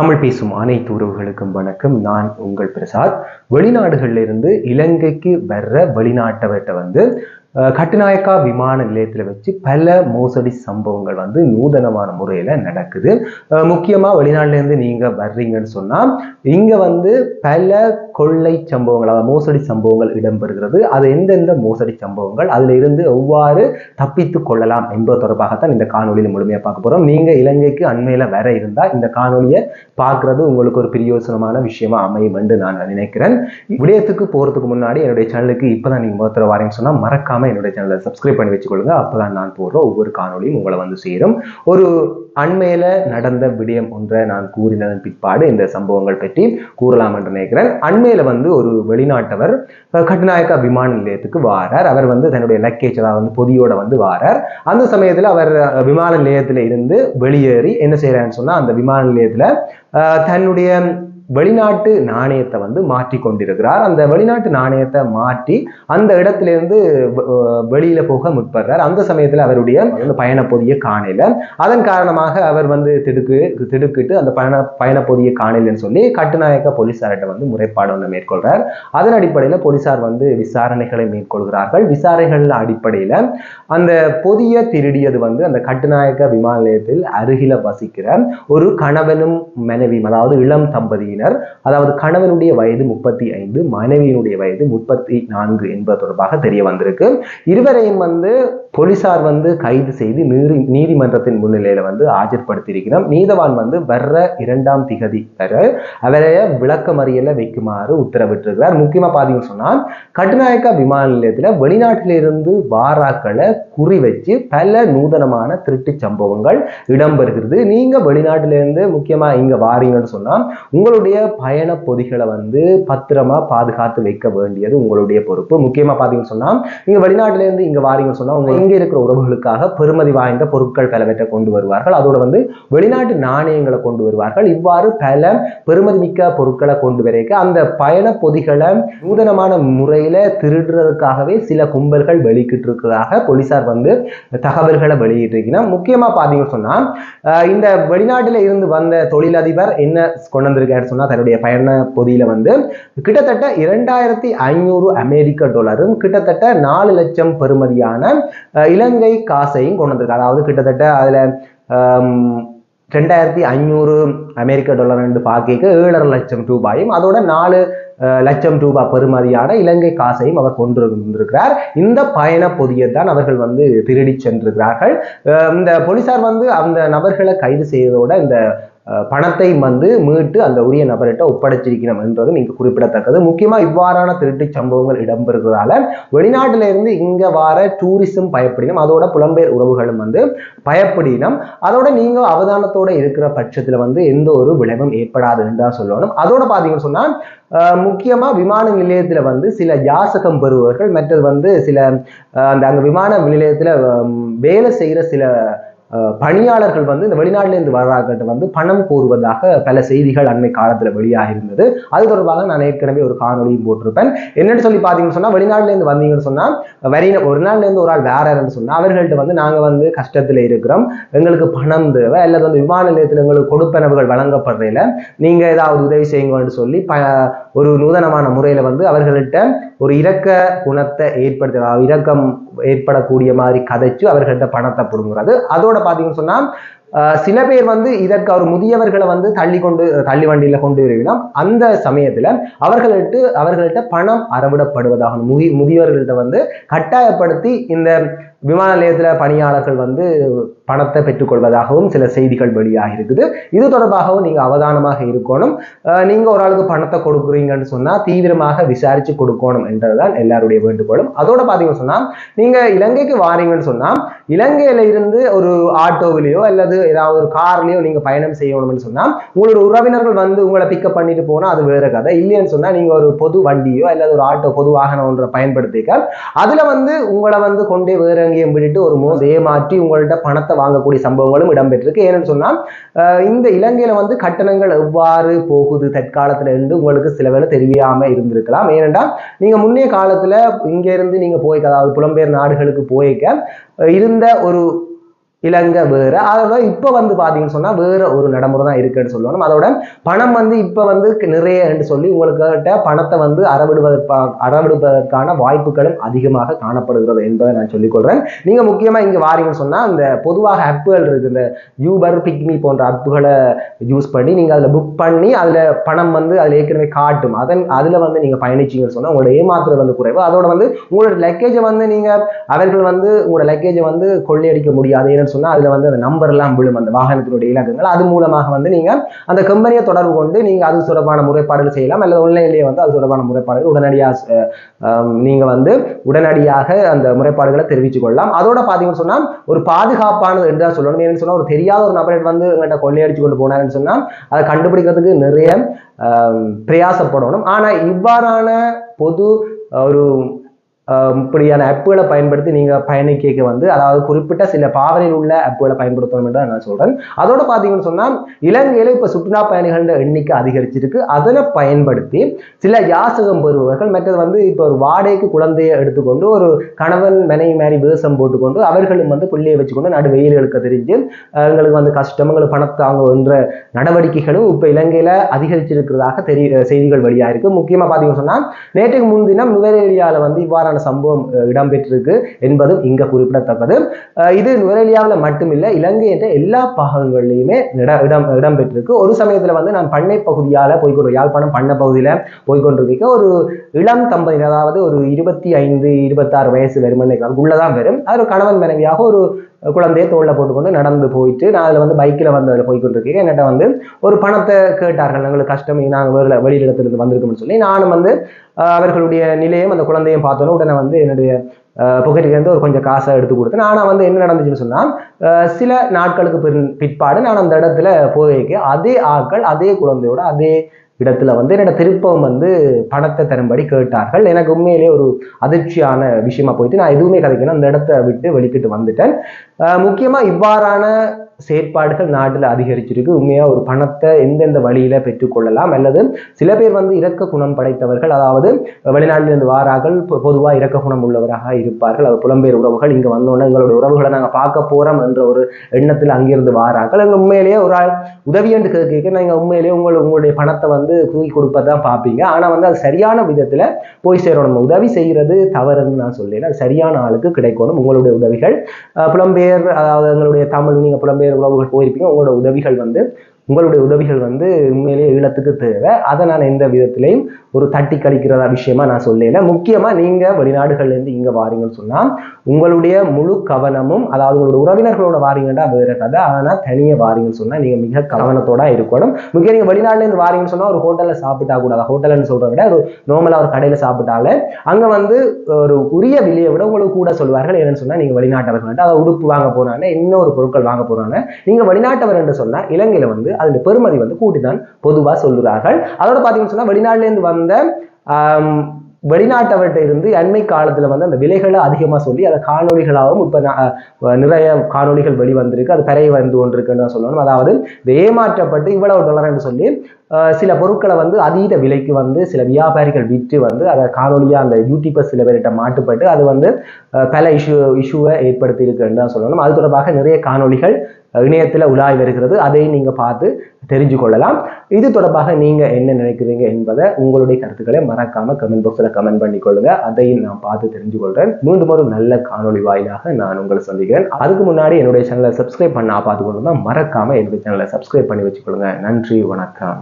தமிழ் பேசும் அனைத்து உறவுகளுக்கும் வணக்கம். நான் உங்கள் பிரசாத். வெளிநாடுகள்ல இருந்து இலங்கைக்கு வர்ற வெளிநாட்டவர்கிட்ட வந்து கட்டுநாயக்கா விமான நிலையத்தில் வச்சு பல மோசடி சம்பவங்கள் வந்து நூதனமான முறையில் நடக்குது. முக்கியமாக வெளிநாட்டிலேருந்து நீங்கள் வர்றீங்கன்னு சொன்னால் இங்கே வந்து பல கொள்ளை சம்பவங்கள், அதாவது மோசடி சம்பவங்கள் இடம்பெறுகிறது. அது எந்தெந்த மோசடி சம்பவங்கள், அதில் இருந்து எவ்வாறு தப்பித்து கொள்ளலாம் என்பது தொடர்பாகத்தான் இந்த காணொலியில் முழுமையாக பார்க்க போகிறோம். நீங்கள் இலங்கைக்கு அண்மையில் வர இருந்தால் இந்த காணொலியை பார்க்குறது உங்களுக்கு ஒரு பிரயோசனமான விஷயமா அமையும் என்று நான் நினைக்கிறேன். விடயத்துக்கு போகிறதுக்கு முன்னாடி என்னுடைய சேனலுக்கு இப்போ தான் நீங்கள் முதல்ல வரீங்கன்னு சொன்னால் மறக்காம என்னுடைய சேனலை சப்ஸ்கிரைப் பண்ணி வச்சுக்கொள்ளுங்க. அப்பதான் நான் போடுற ஒவ்வொரு காணொலியும் உங்களை வந்து சேரும். ஒரு அண்மையில நடந்த விடயம் ஒன்றை நான் கூறினதன் பிற்பாடு இந்த சம்பவங்கள் பற்றி கூறலாம் என்று நினைக்கிறேன். அண்மையில வந்து ஒரு வெளிநாட்டவர் கட்டுநாயக்கா விமான நிலையத்துக்கு வாரார். அவர் வந்து தன்னுடைய லக்கேஜ், அதாவது வந்து பொதியோட வந்து வாரார். அந்த சமயத்துல அவர் விமான நிலையத்துல இருந்து வெளியேறி என்ன செய்யறாருன்னு சொன்னா, அந்த விமான நிலையத்துல தன்னுடைய வெளிநாட்டு நாணயத்தை வந்து மாற்றி கொண்டிருக்கிறார். அந்த வெளிநாட்டு நாணயத்தை மாற்றி அந்த இடத்துல இருந்து வெளியில போக முற்படுறார். அந்த சமயத்துல அவருடைய பயண பொதியை காணல. அதன் காரணமாக அவர் வந்து திடுக்கிட்டு அந்த பயண பொதியை காணலன்னு சொல்லி கட்டுநாயக்க போலீசார்கிட்ட வந்து முறைப்பாடு ஒன்று மேற்கொள்றார். அதன் அடிப்படையில போலீசார் வந்து விசாரணைகளை மேற்கொள்கிறார்கள். விசாரணைகள் அடிப்படையில அந்த பொதியை திருடியது வந்து அந்த கட்டுநாயக்க விமான நிலையத்தில் அருகில வசிக்கிற ஒரு கணவனும் மனைவியும், அதாவது இளம் தம்பதியினர். அதாவது கணவனுடைய வயது 35, மனைவியினுடைய வயது 34 என்பது தொடர்பாக தெரிய வந்திருக்கு. இருவரையும் வந்து போலீசார் வந்து கைது செய்து நீதிமன்றத்தின் முன்னிலையில வந்து ஆஜர்படுத்தியிருக்கிறோம். நீதவான் வந்து வர்ற 2ஆம் திகதி வர அவரைய விளக்கமறியல வைக்குமாறு உத்தரவிட்டிருக்கிறார். முக்கியமா பாத்தீங்கன்னு சொன்னா, கட்டுநாயக்கா விமான நிலையத்துல வெளிநாட்டிலிருந்து வாராக்களை குறி வச்சு பல நூதனமான திருட்டு சம்பவங்கள் இடம்பெறுகிறது. நீங்க வெளிநாட்டிலிருந்து முக்கியமா இங்க வாரீங்கன்னு சொன்னா உங்களுடைய பயண பொதிகளை வந்து பத்திரமா பாதுகாத்து வைக்க வேண்டியது உங்களுடைய பொறுப்பு. முக்கியமா பாத்தீங்கன்னு சொன்னா, நீங்க வெளிநாட்டில இருந்து இங்க வாரீங்கன்னு சொன்னா உங்க இங்க இருக்கிற உறவுகளுக்காக பெருமதி வாய்ந்த பொருட்கள் பலவற்றை கொண்டு வருவார்கள். அதோட வந்து வெளிநாட்டு நாணயங்களை கொண்டு வருவார்கள். இவ்வாறு பல பெருமதி மிக்க பொருட்களை கொண்டு வரைக்க அந்த பயண பொதிகளை நூதனமான முறையில திருடுறதுக்காகவே சில கும்பல்கள் வெளிக்கிட்டு இருக்கிறதாக போலீசார் வந்து தகவல்களை வெளியிட்டிருக்கிறார். முக்கியமா பாத்தீங்கன்னு சொன்னா, இந்த வெளிநாட்டில இருந்து வந்த தொழிலதிபர் என்ன கொண்டு வந்திருக்காரு சொன்னா, தன்னுடைய பயண பொதியில வந்து கிட்டத்தட்ட 2500 அமெரிக்க டாலரும் கிட்டத்தட்ட 4 லட்சம் பெறுமதியான இலங்கை காசையும் கொண்டு வந்திருக்காரு. அதாவது கிட்டத்தட்ட அதுல 2500 அமெரிக்க டாலர் என்று பார்க்க 7.5 லட்சம் ரூபாயும் அதோட 4 லட்சம் ரூபாய் பெறுமதியான இலங்கை காசையும் அவர் கொண்டு வந்திருக்கிறார். இந்த பயண பொதியை தான் அவர்கள் வந்து திருடி சென்றிருக்கிறார்கள். இந்த போலீசார் வந்து அந்த நபர்களை கைது செய்வதோட இந்த பணத்தை வந்து மீட்டு அந்த உரிய நபர்கிட்ட ஒப்படைச்சிருக்கிறோம் என்றதும் இங்கு குறிப்பிடத்தக்கது. முக்கியமா இவ்வாறான திருட்டு சம்பவங்கள் இடம்பெறுவதால வெளிநாட்டில இருந்து இங்க வார டூரிசம் பயப்படினும், அதோட புலம்பெயர் உறவுகளும் வந்து பயப்படினும். அதோட நீங்க அவதானத்தோட இருக்கிற பட்சத்துல வந்து எந்த ஒரு விளைவும் ஏற்படாது என்றுதான் சொல்லணும். அதோட பாத்தீங்கன்னு சொன்னா, முக்கியமா விமான நிலையத்துல வந்து சில யாசகம் பெறுபவர்கள், மற்றது வந்து சில அங்க விமான நிலையத்துல வேலை செய்யற சில பணியாளர்கள் வந்து இந்த வெளிநாட்டிலிருந்து வர்றாங்கிட்ட வந்து பணம் கோருவதாக பல செய்திகள் அண்மை காலத்துல வெளியாக இருந்தது. அது தொடர்பாக நான் ஏற்கனவே ஒரு காணொலியும் போட்டிருப்பேன். என்னன்னு சொல்லி பாத்தீங்கன்னு சொன்னா, வெளிநாட்டுல இருந்து வந்தீங்கன்னு சொன்னா, ஒரு நாள்ல இருந்து ஒரு ஆள் வேறன்னு சொன்னா அவர்கள்ட்ட வந்து நாங்க வந்து கஷ்டத்துல இருக்கிறோம், எங்களுக்கு பணம் தேவை, அல்லது வந்து விமான நிலையத்தில் எங்களுக்கு கொடுப்பனவுகள் வழங்கப்படுறதுல நீங்க ஏதாவது உதவி செய்யுங்கன்னு சொல்லி ஒரு நூதனமான முறையில வந்து அவர்கள்ட்ட ஒரு இரக்க குணத்தை இரக்கம் ஏற்படக்கூடிய மாதிரி கதைச்சு அவர்கள்ட்ட பணத்தை புடுங்குறது. அதோட பாத்தீங்கன்னு சொன்னா, சில பேர் வந்து இதற்கு அவர் முதியவர்களை வந்து தள்ளி வண்டியில கொண்டு வருகிறோம். அந்த சமயத்துல அவர்கள்ட்ட பணம் அறவிடப்படுவதாக முதியவர்கள்ட்ட வந்து கட்டாயப்படுத்தி இந்த விமான நிலையத்துல பணியாளர்கள் வந்து பணத்தை பெற்றுக்கொள்வதாகவும் சில செய்திகள் வெளியாக இருக்குது. இது தொடர்பாகவும் நீங்க அவதானமாக இருக்கணும். நீங்க ஒரு ஆளுக்கு பணத்தை கொடுக்குறீங்கன்னு சொன்னா தீவிரமாக விசாரிச்சு கொடுக்கணும் என்றதுதான் எல்லாருடைய வேண்டுகோளும். அதோட பாத்தீங்கன்னு சொன்னா, நீங்க இலங்கைக்கு வாரீங்கன்னு சொன்னா இலங்கையில இருந்து ஒரு ஆட்டோவிலேயோ அல்லது ஏதாவது ஒரு கார்லயோ நீங்க பயணம் செய்யணும்னு சொன்னா உங்களோட உறவினர்கள் வந்து உங்களை பிக்கப் பண்ணிட்டு போனா அது வேற கதை. இல்லைன்னு சொன்னா நீங்க ஒரு பொது வண்டியோ அல்லது ஒரு ஆட்டோ பொது வாகனம் ஒன்றை பயன்படுத்திக்க அதுல வந்து உங்களை வந்து கொண்டே வேற எங்கேயும் விட்டுட்டு ஒரு ஏமாற்றி உங்கள்ட்ட பணத்தை வாங்கக்கூடிய சம்பவங்களும் இடம்பெற்றிருக்கு. ஏன்னு சொன்னா, இந்த இலங்கையில வந்து கட்டணங்கள் எவ்வாறு போகுது தற்காலத்துல இருந்து உங்களுக்கு சில வேளை தெரியாம இருந்திருக்கலாம். ஏனென்றா நீங்க முன்னைய காலத்துல இங்க இருந்து நீங்க போய்க்க, அதாவது புலம்பெயர் நாடுகளுக்கு போய்க்க இருந்த ஒரு இலங்கை வேற. அதோட இப்ப வந்து பாத்தீங்கன்னு சொன்னா வேற ஒரு நடைமுறை தான் இருக்குன்னு சொல்லணும். அதோட பணம் வந்து இப்ப வந்து நிறைய என்று சொல்லி உங்களுக்கு பணத்தை வந்து அறவிடுவதற்கான வாய்ப்புகளும் அதிகமாக காணப்படுகிறது என்பதை நான் சொல்லிக்கொள்றேன். நீங்க முக்கியமா இங்க வாரீங்கன்னு சொன்னா இந்த பொதுவாக ஆப்புகள் இருக்கு, இந்த யூபர் பிக்மி போன்ற ஆப்புகளை யூஸ் பண்ணி நீங்க அதுல புக் பண்ணி அதுல பணம் வந்து அதுல ஏற்கனவே காட்டும். அதுல வந்து நீங்க பயணிச்சீங்கன்னு சொன்னா உங்களோட ஏமாத்துறது வந்து குறைவு. அதோட வந்து உங்களோட லக்கேஜை வந்து நீங்க அவர்கள் வந்து உங்களோட லக்கேஜை வந்து கொள்ளையடிக்க முடியாது சொன்னா அதுல வந்து அந்த நம்பர் எல்லாம் விழும், அந்த வாகனத்தினுடைய இலக்கங்கள். அது மூலமாக வந்து நீங்க அந்த கம்பெனியை தொடர்பு கொண்டு நீங்க அது தொடர்பான முறைப்பாடுகள் செய்யலாம், அல்லது ஆன்லைன்லயே வந்து அது தொடர்பான முறைப்பாடுகள் உடனடியாக நீங்க வந்து உடனடியாக அந்த முறைப்பாடுகளை தெரிவித்துக் கொள்ளலாம். அதோட பாத்தீங்கன்னு சொன்னா ஒரு பாதுகாப்பானது என்று தான் சொல்லணும். ஏன்னு சொன்னா ஒரு தெரியாத ஒரு நபரை வந்து எங்கிட்ட கொள்ளையடிச்சு கொண்டு போனாருன்னு சொன்னா அதை கண்டுபிடிக்கிறதுக்கு நிறைய பிரயாசப்படணும். ஆனா இவ்வாறான பொது ஒரு இப்படியான ஆப்புகளை பயன்படுத்தி நீங்க பயணிக்க வந்து அதாவது குறிப்பிட்ட சில பாவனையில் உள்ள ஆப்புகளை பயன்படுத்தணும் என்று நான் சொல்றேன். அதோட பாத்தீங்கன்னு சொன்னா இலங்கையில இப்ப சுற்றுலா பயணிகள் எண்ணிக்கை அதிகரிச்சிருக்கு. அதனை பயன்படுத்தி சில யாசகம் பெறுபவர்கள் மற்றது வந்து இப்ப ஒரு வாடகைக்கு குழந்தையை எடுத்துக்கொண்டு ஒரு கணவன் மனைவி மாதிரி வேஷம் போட்டுக்கொண்டு அவர்களும் வந்து பிள்ளையை வச்சுக்கொண்டு நடு வெயில் எடுக்க தெரிஞ்சு எங்களுக்கு வந்து கஷ்டம் எங்களுக்கு பணத்தாங்க என்ற நடவடிக்கைகளும் இப்ப இலங்கையில அதிகரிச்சிருக்கிறதாக செய்திகள் வெளியா இருக்கு. முக்கியமா பாத்தீங்கன்னு சொன்னா நேற்றுக்கு முன்தினம் நுவரெலியால வந்து இவ்வாறான சம்பவம் இடம்பெற்றிருக்கு என்பதும் இங்க குறிப்பிடத்தக்கது. இது நுவரெலியாவில் மட்டுமில்லை, இலங்கை என்ற எல்லா பாகங்களிலுமே இடம்பெற்றிருக்கு. ஒரு சமயத்துல வந்து நான் பண்ணை பகுதியால போய்கொண்டு யாழ்ப்பாணம் பண்ணை பகுதியில போய்கொண்டிருக்க ஒரு இளம் தம்பதி, அதாவது ஒரு 25-26 வயசு வெறுமனை உள்ளதான் வரும். அது கணவன் மனைவியாக ஒரு குழந்தையை தோல்ல போட்டுக்கொண்டு நடந்து போயிட்டு நான் அதுல வந்து பைக்கில் வந்து அதில் போய்கொண்டிருக்கேன். என்கிட்ட வந்து ஒரு பணத்தை கேட்டார்கள், எங்களுக்கு கஷ்டம் நாங்கள் வெளியிடத்திலிருந்து வந்திருக்கோம்னு சொல்லி. நானும் வந்து அவர்களுடைய நிலையம் அந்த குழந்தையும் பார்த்தோன்னே உடனே வந்து என்னுடைய புகட்டிலிருந்து ஒரு கொஞ்சம் காசை எடுத்து கொடுத்தேன். ஆனால் வந்து என்ன நடந்துச்சுன்னு சொன்னா சில நாட்களுக்கு பிற்பாடு நான் அந்த இடத்துல போய்க்கு அதே ஆட்கள் அதே குழந்தையோட அதே இடத்துல வந்து என்னோட திருப்பம் வந்து பணத்தை தரும்படி கேட்டார்கள். எனக்கு உண்மையிலேயே ஒரு அதிர்ச்சியான விஷயமா போயிட்டு நான் எதுவுமே கதைக்கணும், அந்த இடத்த விட்டு வெளிக்கிட்டு வந்துட்டேன். முக்கியமா இவ்வாறான செயற்பாடுகள் நாட்டில் அதிகரிச்சிருக்கு. உண்மையா ஒரு பணத்தை எந்தெந்த வழியில பெற்றுக்கொள்ளலாம், அல்லது சில பேர் வந்து இரக்க குணம் படைத்தவர்கள், அதாவது வெளிநாட்டிலிருந்து வாரார்கள் பொதுவாக இரக்க குணம் உள்ளவராக இருப்பார்கள். அவர் புலம்பெயர் உறவுகள் இங்க வந்தோன்னா எங்களுடைய உறவுகளை நாங்கள் பார்க்க போறோம் என்ற ஒரு எண்ணத்தில் அங்கிருந்து வாரார்கள். அங்க உண்மையிலேயே ஒரு ஆள் உதவி என்று கேட்க நீங்க உண்மையிலேயே உங்களுடைய பணத்தை வந்து தூக்கி கொடுப்பதான் பார்ப்பீங்க. ஆனா வந்து அது சரியான விதத்துல போய் சேரணும். உதவி செய்யறது தவறுன்னு நான் சொல்லல, அது சரியான ஆளுக்கு கிடைக்கணும். உங்களுடைய உதவிகள் புலம்பெயர், அதாவது எங்களுடைய தமிழ் நீங்க புலம்பெயர் உறவுகள் போயிருப்பீங்க, உங்களுடைய உதவிகள் வந்து உண்மையிலேயே ஈழத்துக்கு தேவை. அதை நான் எந்த விதத்திலையும் ஒரு தட்டி கழிக்கிறதா விஷயமா நான் சொல்லல. முக்கியமா நீங்க வெளிநாடுகள்ல இருந்து இங்க வாரீங்கன்னு சொன்னா உங்களுடைய முழு கவனமும், அதாவது உங்களுடைய உறவினர்களோட வாரீங்கன்னா வேற கதை, ஆனா தனியா வாரீங்கன்னு சொன்னா நீங்க மிக கவனத்தோட இருக்கணும். முக்கிய நீங்க வெளிநாட்டுல இருந்து வாரீங்கன்னு சொன்னா ஒரு ஹோட்டல்ல சாப்பிட்டா கூடாது. ஹோட்டல்னு சொல்றத விட ஒரு நார்மலா ஒரு கடையில சாப்பிட்டாலே அங்க வந்து ஒரு உரிய விலையை விட உங்களுக்கு கூட சொல்வார்கள். என்னன்னு சொன்னா நீங்க வெளிநாட்டவர்கள், அதாவது உடுப்பு வாங்க போறாங்க, இன்னொரு பொருட்கள் வாங்க போறாங்க, நீங்க வெளிநாட்டவர் என்று சொன்னா இலங்கையில வந்து அதுல பெருமதி வந்து கூட்டிதான் பொதுவா சொல்லுறார்கள். அதோட பாத்தீங்கன்னு சொன்னா வெளிநாட்டுல இருந்து வந்த வெளிநாட்டவர்கிட்ட இருந்து அண்மை காலத்துல வந்து அந்த விலைகளை அதிகமா சொல்லி அதை காணொலிகளாகவும் இப்ப நிறைய காணொலிகள் வெளிவந்திருக்கு, அது பெரிய வந்து கொண்டிருக்குன்னு சொல்லணும். அதாவது ஏமாற்றப்பட்டு இவ்வளவு டாலர் என்று சொல்லி சில பொருட்களை வந்து அதீத விலைக்கு வந்து சில வியாபாரிகள் விற்று வந்து அதை காணொலியா அந்த யூடியூபர் சில பேர்கிட்ட மாட்டுப்பட்டு அது வந்து பல இஷ்யூவை ஏற்படுத்தி இருக்குன்னு தான் சொல்லணும். அது தொடர்பாக நிறைய காணொலிகள் இணையத்துல உலாய் வருகிறது, அதை நீங்க பார்த்து தெரிஞ்சு கொள்ளலாம். இது தொடர்பாக நீங்க என்ன நினைக்கிறீங்க என்பதை உங்களுடைய கருத்துக்களை மறக்காம கமெண்ட் பாக்ஸ்ல கமெண்ட் பண்ணி கொள்ளுங்க, அதையும் நான் பார்த்து தெரிஞ்சு கொள்றேன். மீண்டும் ஒரு நல்ல காணொலி வாயிலாக நான் உங்களை சந்திக்கிறேன். அதுக்கு முன்னாடி என்னுடைய சேனலை சப்ஸ்கிரைப் பண்ண பார்த்து கொள்ளுங்க, மறக்காம என்னுடைய சேனலை சப்ஸ்கிரைப் பண்ணி வச்சுக்கொள்ளுங்க. நன்றி, வணக்கம்.